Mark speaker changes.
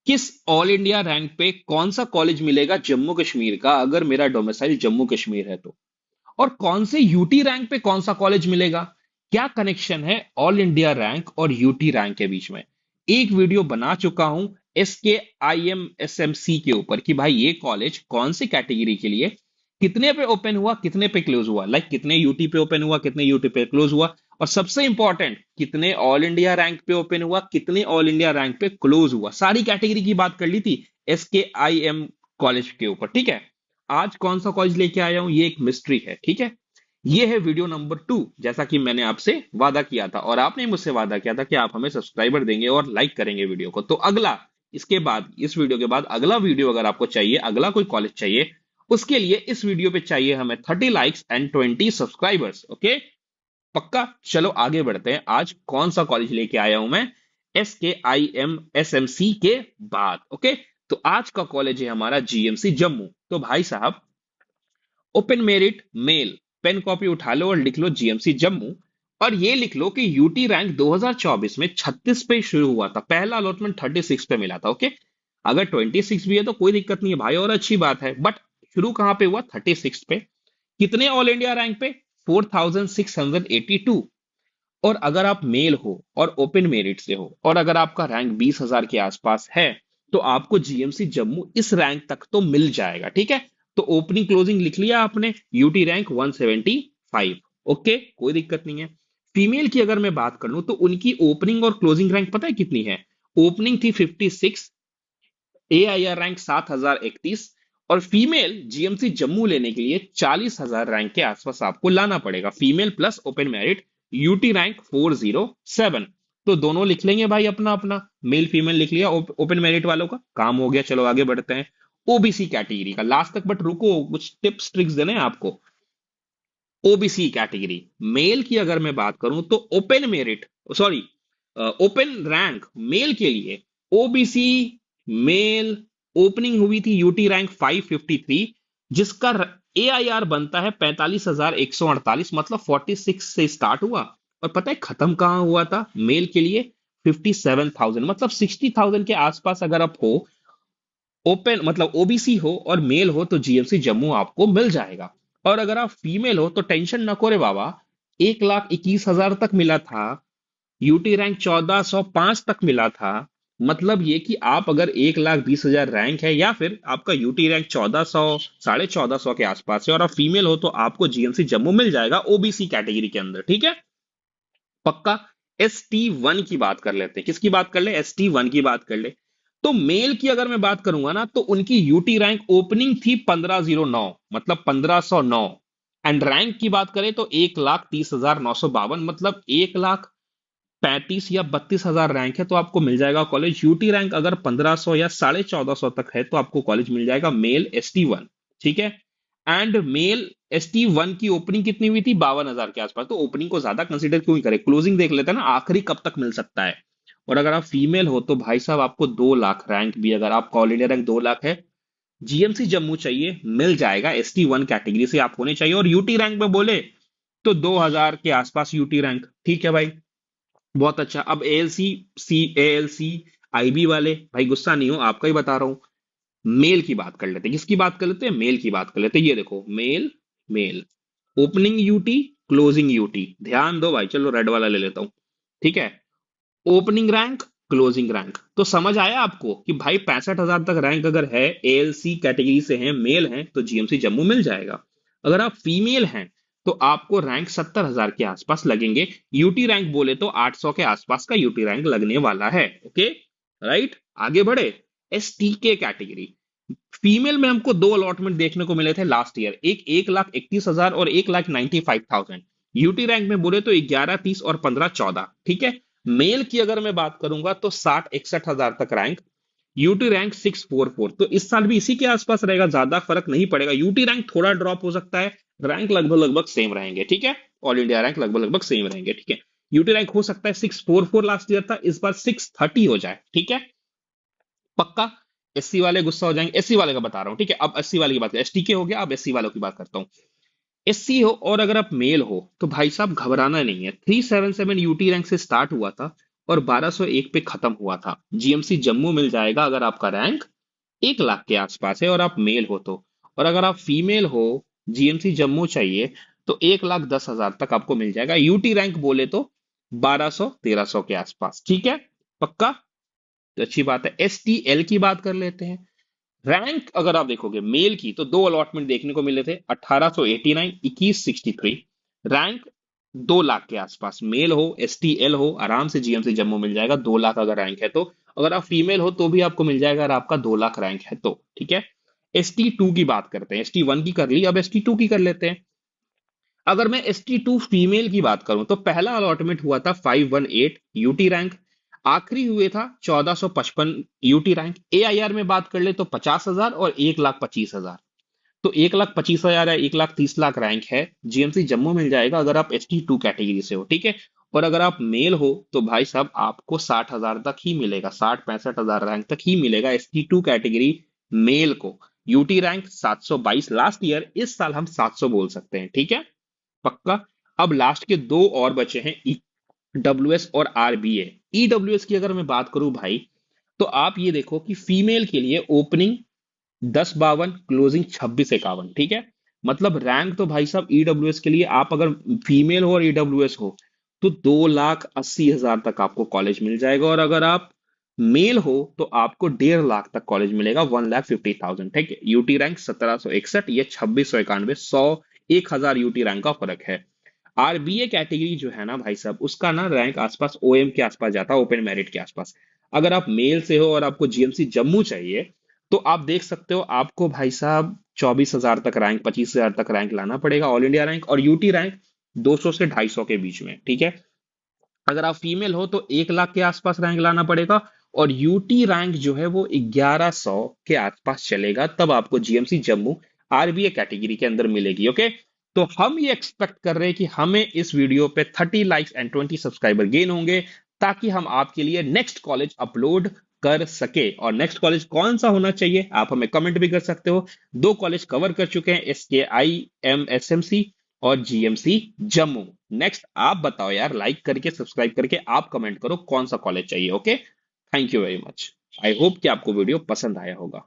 Speaker 1: किस all India rank पे कौन सा कॉलेज मिलेगा जम्मू कश्मीर का अगर मेरा डोमिसाइल जम्मू कश्मीर है तो? और कौन से यूटी रैंक पे कौन सा कॉलेज मिलेगा? क्या कनेक्शन है ऑल इंडिया रैंक और यूटी रैंक के बीच में? एक वीडियो बना चुका हूं S K I M S M C के ऊपर कि भाई ये कॉलेज कौन सी कैटेगरी के लिए कितने पे ओपन हुआ, कितने पे क्लोज हुआ, लाइक कितने यूटी पे ओपन हुआ, कितने यूटी पे क्लोज हुआ, और सबसे इंपॉर्टेंट कितने ऑल इंडिया रैंक पे ओपन हुआ, कितने ऑल इंडिया रैंक पे क्लोज हुआ। सारी कैटेगरी की बात कर ली थी S K I M college के ऊपर। ठीक है, आज कौन सा कॉलेज लेके आया हूं ये एक मिस्ट्री है। ठीक है, ये है वीडियो नंबर 2, जैसा कि मैंने आपसे वादा किया था और आपने मुझसे वादा किया था कि आप हमें सब्सक्राइबर देंगे और लाइक करेंगे वीडियो को। तो अगला, इसके बाद इस वीडियो के बाद अगला वीडियो अगर आपको चाहिए, अगला कोई कॉलेज चाहिए, उसके लिए इस वीडियो पे चाहिए हमें 30 लाइक्स एंड 20 सब्सक्राइबर्स। ओके, पक्का। चलो आगे बढ़ते हैं। आज कौन सा कॉलेज लेके आया हूं मैं S K I M S M C के बाद। ओके, तो आज का कॉलेज है हमारा जीएमसी जम्मू। तो भाई साहब, open merit male, pen copy उठा लो और लिख लो जीएमसी जम्मू। और ये लिख लो कि यूटी रैंक 2024 में 36 पे शुरू हुआ था, पहला अलॉटमेंट 36 पे मिला था। ओके, अगर 26 भी है तो कोई दिक्कत नहीं है भाई, और अच्छी बात है, बट शुरू कहां पे हुआ? 36 पे। कितने ऑल इंडिया रैंक पे? 4682। और अगर आप मेल हो और ओपन मेरिट से हो और अगर आपका रैंक 20,000 के आसपास है तो आपको जीएमसी जम्मू इस रैंक तक तो मिल जाएगा। ठीक है, तो ओपनिंग क्लोजिंग लिख लिया आपने, यूटी रैंक 175। ओके, कोई दिक्कत नहीं है। फीमेल की अगर मैं बात कर लूं तो उनकी ओपनिंग और क्लोजिंग रैंक पता है कितनी है? ओपनिंग थी 56, एआईआर रैंक 7,031, और फीमेल जीएमसी जम्मू लेने के लिए 40,000 रैंक के आसपास आपको लाना पड़ेगा, female plus open merit, UT rank 407। तो दोनों लिख लेंगे भाई अपना अपना, मेल फीमेल लिख लिया, ओपन मेरिट वालों का काम हो गया। चलो आगे बढ़ते हैं ओबीसी कैटेगरी का लास्ट तक, बट रुको, कुछ टिप्स ट्रिक्स देने हैं आपको। ओबीसी कैटेगरी मेल की अगर मैं बात करूं तो open merit, sorry, open rank male के लिए ओबीसी मेल ओपनिंग हुई थी यूटी रैंक 553, जिसका एआईआर बनता है 45,148, मतलब 46 से स्टार्ट हुआ। और पता है खत्म कहां हुआ था मेल के लिए? 57,000, मतलब 60,000 के आसपास अगर आप हो, ओपन मतलब ओबीसी हो और मेल हो, तो जीएमसी जम्मू आपको मिल जाएगा। और अगर आप फीमेल हो तो टेंशन नको रे बाबा, 1,21,000 तक मिला था, यूटी रैंक 1,405 तक मिला था। मतलब ये कि आप अगर 1,20,000 रैंक है या फिर आपका यूटी रैंक 1,400 1450 के आसपास है और आप फीमेल हो, तो आपको जीएमसी जम्मू मिल जाएगा ओबीसी कैटेगरी के अंदर। ठीक है, पक्का। एस टी वन की बात कर लेते हैं, किसकी बात कर ले? एस टी वन की बात कर ले। तो मेल की अगर मैं बात करूंगा ना तो उनकी यूटी रैंक ओपनिंग थी 1509, मतलब 1509, एंड रैंक की बात करें तो 1,30,952, मतलब 1,35,000 या 32,000 रैंक है तो आपको मिल जाएगा कॉलेज। यूटी रैंक अगर 1500 या 1450 तक है तो आपको कॉलेज मिल जाएगा मेल एस टी वन। ठीक है, and male S T one की ओपनिंग कितनी हुई थी? 52,000 के आसपास। तो ओपनिंग को ज्यादा कंसीडर क्यों ही करें, क्लोजिंग देख लेते हैं ना, आखिरी कब तक मिल सकता है। और अगर आप फीमेल हो तो भाई साहब आपको 2 लाख रैंक भी, अगर आपका ऑल इंडिया रैंक 2 लाख है, जीएमसी जम्मू चाहिए मिल जाएगा, एस टी वन कैटेगरी से आप होने चाहिए। और यूटी रैंक में बोले तो 2,000 के आसपास यूटी रैंक। ठीक है भाई, बहुत अच्छा। अब एएलसी, सी एएलसी आईबी वाले भाई गुस्सा नहीं हो, आपका ही बता रहा हूं। मेल की बात कर लेते हैं, किसकी बात कर लेते हैं? मेल की बात कर लेते हैं। ये देखो male, male opening UT, closing UT, ध्यान दो भाई। चलो रेड वाला ले लेता हूं। ठीक है, ओपनिंग रैंक, क्लोजिंग रैंक, तो समझ आया आपको कि भाई 65,000 तक रैंक अगर है, एएलसी कैटेगरी से हैं, मेल हैं, तो जीएमसी जम्मू मिल जाएगा। अगर आप फीमेल हैं तो आपको रैंक 70,000 के आसपास लगेंगे। यूटी रैंक बोले तो 800 के आसपास का यूटी रैंक लगने वाला है। ओके, राइट, आगे बढ़े। एस टी के कैटेगरी फीमेल में हमको दो अलॉटमेंट देखने को मिले थे लास्ट ईयर, एक 1,31,000 और 1,95,000। यूटी रैंक में बोले तो 11, 30 और 15, 14। ठीक है, मेल की अगर मैं बात करूंगा तो 60, 61,000 तक रैंक, यूटी रैंक 644। तो इस साल भी इसी के आसपास रहेगा, ज्यादा फर्क नहीं पड़ेगा। यूटी रैंक थोड़ा ड्रॉप हो सकता है, रैंक लगभग लगभग सेम रहेंगे। ठीक है, ऑल इंडिया रैंक लगभग लगभग सेम रहेंगे। ठीक है, यूटी रैंक हो सकता है 644 लास्ट ईयर था, इस बार 630 हो जाए। ठीक है, पक्का। एससी वाले गुस्सा हो जाएंगे, एससी वाले का बता रहा हूं। ठीक है, अब एससी वाले की बात, एसटी के हो गया, अब एससी वालों की बात करता हूं। एससी हो और अगर आप मेल हो तो भाई साहब घबराना नहीं है, 377 यूटी रैंक से स्टार्ट हुआ था और 1201 पे खत्म हुआ था। जीएमसी जम्मू मिल जाएगा अगर आपका रैंक 1 लाख के आसपास है और आप मेल हो तो। और अगर आप फीमेल हो, जीएमसी जम्मू चाहिए, तो 1,10,000 तक आपको मिल जाएगा। यूटी रैंक बोले तो 1200-1300 के आसपास। ठीक है, पक्का? तो अच्छी बात है। एस टी एल की बात कर लेते हैं। रैंक अगर आप देखोगे मेल की, तो दो अलॉटमेंट देखने को मिले थे, 1889, 2163। रैंक 2 लाख के आसपास। मेल हो, एस टी एल हो, आराम से जीएमसी जम्मू मिल जाएगा 2 लाख अगर रैंक है तो। अगर आप फीमेल हो तो भी आपको मिल जाएगा अगर आपका 2 लाख रैंक है तो। ठीक है। एस टी टू की बात करते हैं। एस टी वन की कर ली, अब एस टी टू की कर लेते हैं। अगर मैं एस टी टू फीमेल की बात करूं तो पहला अलॉटमेंट हुआ था 518 यूटी रैंक। आखिरी हुए था 1455 यूटी रैंक। एआईआर में बात कर ले तो 50,000 और 1,25,000। तो 1,25,000 या 1,30,000 रैंक है। जीएमसी जम्मू मिल जाएगा अगर आप एस टी टू कैटेगरी से हो। ठीक है। और अगर आप मेल हो तो भाई साहब आपको 60,000 तक ही मिलेगा, 60-65,000 रैंक तक ही मिलेगा S T two category male को। यूटी रैंक 722 लास्ट ईयर, इस साल हम 700 बोल सकते हैं। ठीक है, पक्का। अब लास्ट के दो और बचे हैं, ईडब्ल्यूएस और आरबीए। ईडब्ल्यूएस की अगर मैं बात करूं भाई, तो आप ये देखो कि फीमेल के लिए ओपनिंग 1052, क्लोजिंग 2651। ठीक है। मतलब रैंक तो भाई साहब ईडब्ल्यूएस के लिए, आप अगर फीमेल हो और ईडब्ल्यूएस हो तो 2,80,000 तक आपको कॉलेज मिल जाएगा। और अगर आप मेल हो तो आपको 1,50,000 तक कॉलेज मिलेगा, 1,50,000। ठीक है। यूटी रैंक 1761, ये 2691, 1,000 यूटी रैंक का फर्क है। आरबीए कैटेगरी जो है ना भाई साहब, उसका ना रैंक आसपास ओएम के आसपास जाता है, ओपन मेरिट के आसपास। अगर आप मेल से हो और आपको जीएमसी जम्मू चाहिए, तो आप देख सकते हो आपको भाई साहब 24,000 तक रैंक, 25,000 तक रैंक लाना पड़ेगा, ऑल इंडिया रैंक। और यूटी रैंक 200 से 250 के बीच में। ठीक है। अगर आप फीमेल हो तो 1 लाख के आसपास रैंक लाना पड़ेगा। और यूटी रैंक जो है वो 1100 के आसपास चलेगा, तब आपको जीएमसी जम्मू आरबीए कैटेगरी के अंदर मिलेगी। ओके। तो हम ये एक्सपेक्ट कर रहे हैं कि हमें इस वीडियो पे 30 लाइक्स एंड 20 सब्सक्राइबर गेन होंगे, ताकि हम आपके लिए नेक्स्ट कॉलेज अपलोड कर सके। और नेक्स्ट कॉलेज कौन सा होना चाहिए आप हमें कमेंट भी कर सकते हो। दो कॉलेज कवर कर चुके हैं, S K I M S M C और जीएमसी जम्मू। नेक्स्ट आप बताओ यार, लाइक करके सब्सक्राइब करके आप कमेंट करो कौन सा कॉलेज चाहिए। Okay, thank you very much. I hope कि आपको वीडियो पसंद आया होगा।